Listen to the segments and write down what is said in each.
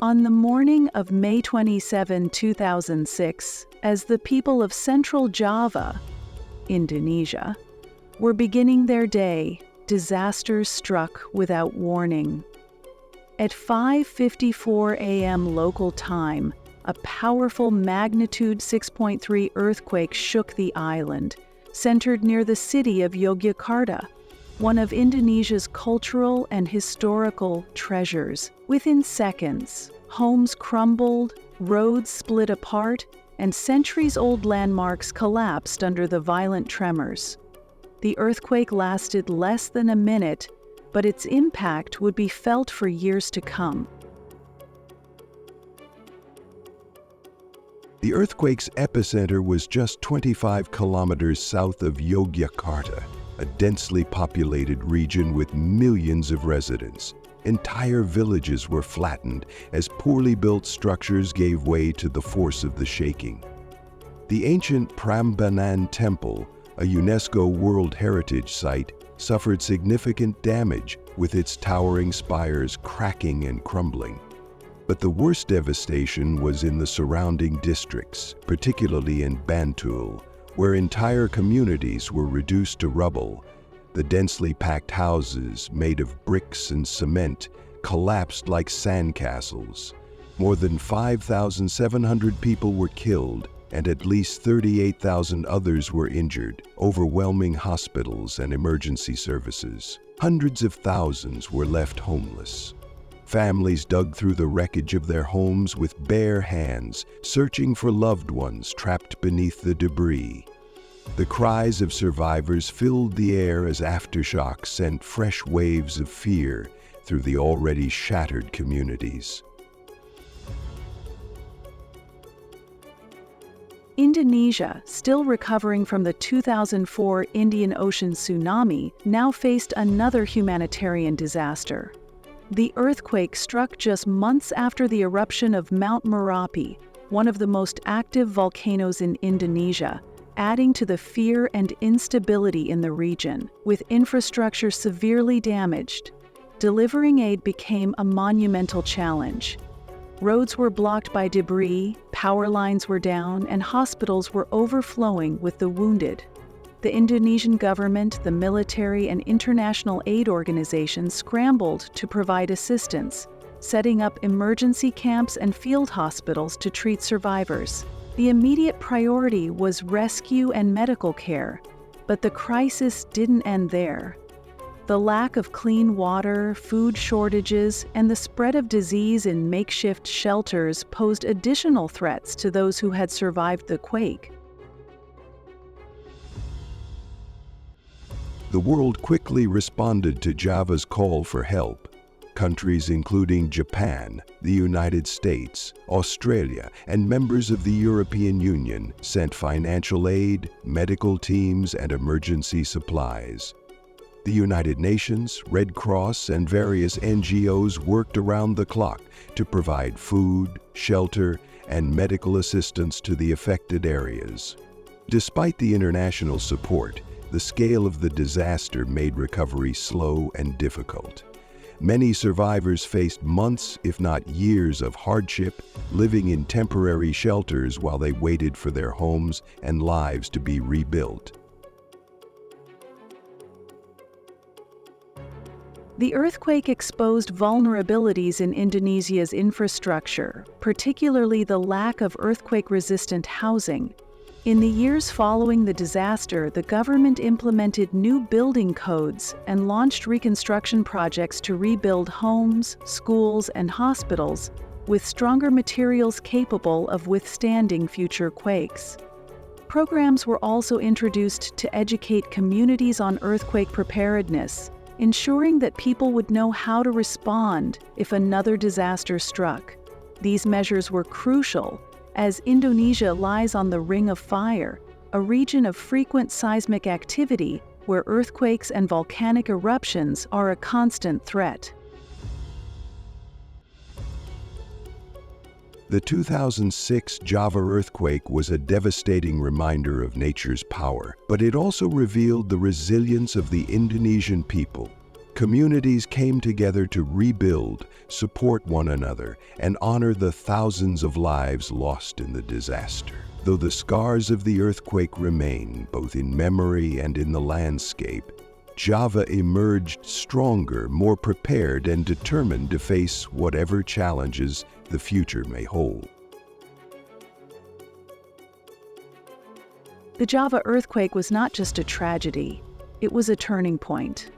On the morning of May 27, 2006, as the people of Central Java, Indonesia, were beginning their day, disasters struck without warning. At 5:54 a.m. local time, a powerful magnitude 6.3 earthquake shook the island, centered near the city of Yogyakarta, one of Indonesia's cultural and historical treasures. Within seconds, homes crumbled, roads split apart, and centuries-old landmarks collapsed under the violent tremors. The earthquake lasted less than a minute, but its impact would be felt for years to come. The earthquake's epicenter was just 25 kilometers south of Yogyakarta, a densely populated region with millions of residents. Entire villages were flattened as poorly built structures gave way to the force of the shaking. The ancient Prambanan Temple, a UNESCO World Heritage Site, suffered significant damage, with its towering spires cracking and crumbling. But the worst devastation was in the surrounding districts, particularly in Bantul, where entire communities were reduced to rubble. The densely packed houses, made of bricks and cement, collapsed like sandcastles. More than 5,700 people were killed, and at least 38,000 others were injured, overwhelming hospitals and emergency services. Hundreds of thousands were left homeless. Families dug through the wreckage of their homes with bare hands, searching for loved ones trapped beneath the debris. The cries of survivors filled the air as aftershocks sent fresh waves of fear through the already shattered communities. Indonesia, still recovering from the 2004 Indian Ocean tsunami, now faced another humanitarian disaster. The earthquake struck just months after the eruption of Mount Merapi, one of the most active volcanoes in Indonesia, adding to the fear and instability in the region. With infrastructure severely damaged, delivering aid became a monumental challenge. Roads were blocked by debris, power lines were down, and hospitals were overflowing with the wounded. The Indonesian government, the military, and international aid organizations scrambled to provide assistance, setting up emergency camps and field hospitals to treat survivors. The immediate priority was rescue and medical care, but the crisis didn't end there. The lack of clean water, food shortages, and the spread of disease in makeshift shelters posed additional threats to those who had survived the quake. The world quickly responded to Java's call for help. Countries including Japan, the United States, Australia, and members of the European Union sent financial aid, medical teams, and emergency supplies. The United Nations, Red Cross, and various NGOs worked around the clock to provide food, shelter, and medical assistance to the affected areas. Despite the international support, the scale of the disaster made recovery slow and difficult. Many survivors faced months, if not years, of hardship, living in temporary shelters while they waited for their homes and lives to be rebuilt. The earthquake exposed vulnerabilities in Indonesia's infrastructure, particularly the lack of earthquake-resistant housing. In the years following the disaster, the government implemented new building codes and launched reconstruction projects to rebuild homes, schools, and hospitals with stronger materials capable of withstanding future quakes. Programs were also introduced to educate communities on earthquake preparedness, ensuring that people would know how to respond if another disaster struck. These measures were crucial, as Indonesia lies on the Ring of Fire, a region of frequent seismic activity where earthquakes and volcanic eruptions are a constant threat. The 2006 Java earthquake was a devastating reminder of nature's power, but it also revealed the resilience of the Indonesian people. Communities came together to rebuild, support one another, and honor the thousands of lives lost in the disaster. Though the scars of the earthquake remain, both in memory and in the landscape, Java emerged stronger, more prepared, and determined to face whatever challenges the future may hold. The Java earthquake was not just a tragedy, it was a turning point.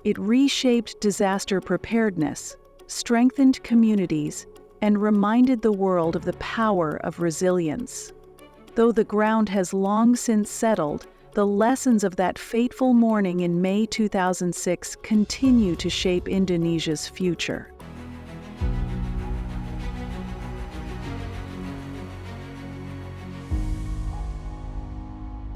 It reshaped disaster preparedness, strengthened communities, and reminded the world of the power of resilience. Though the ground has long since settled, the lessons of that fateful morning in May 2006 continue to shape Indonesia's future.